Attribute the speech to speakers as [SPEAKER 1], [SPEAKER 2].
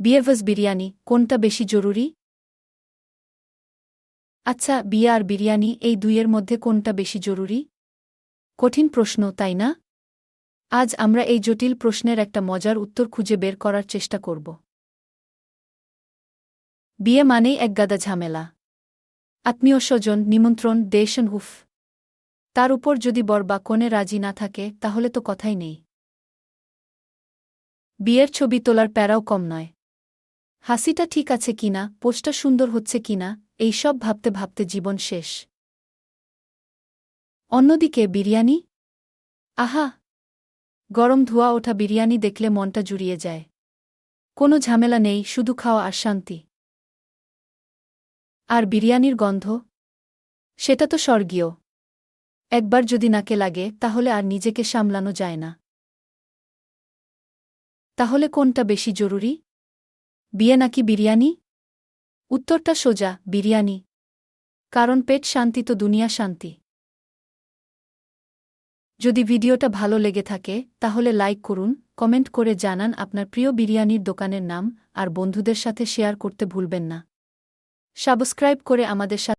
[SPEAKER 1] বিয়ে ভার্স বিরিয়ানি, কোনটা বেশি জরুরি? আচ্ছা, বিয়ে আর বিরিয়ানি এই দুইয়ের মধ্যে কোনটা বেশি জরুরি? কঠিন প্রশ্ন, তাই না? আজ আমরা এই জটিল প্রশ্নের একটা মজার উত্তর খুঁজে বের করার চেষ্টা করব। বিয়ে মানেই একগাদা ঝামেলা। আত্মীয় স্বজন, নিমন্ত্রণ, দেশন, উফ। তার উপর যদি বর বা কনে রাজি না থাকে, তাহলে তো কথাই নেই। বিয়ের ছবি তোলার প্যারাও কম নয়। হাসিটা ঠিক আছে কিনা, পোস্টটা সুন্দর হচ্ছে কিনা, এইসব ভাবতে ভাবতে জীবন শেষ। অন্যদিকে বিরিয়ানি, আহা! গরম ধোয়া ওঠা বিরিয়ানি দেখলে মনটা জুড়িয়ে যায়। কোনো ঝামেলা নেই, শুধু খাওয়া আর শান্তি। আর বিরিয়ানির গন্ধ, সেটা তো স্বর্গীয়। একবার যদি নাকে লাগে, তাহলে আর নিজেকে সামলানো যায় না। তাহলে কোনটা বেশি জরুরি? বিয়ে নাকি বিরিয়ানি? উত্তরটা সোজা, বিরিয়ানি। কারণ পেট শান্তি তো দুনিয়া শান্তি। যদি ভিডিওটা ভালো লেগে থাকে, তাহলে লাইক করুন, কমেন্ট করে জানান আপনার প্রিয় বিরিয়ানির দোকানের নাম, আর বন্ধুদের সাথে শেয়ার করতে ভুলবেন না। সাবস্ক্রাইব করে আমাদের সাথে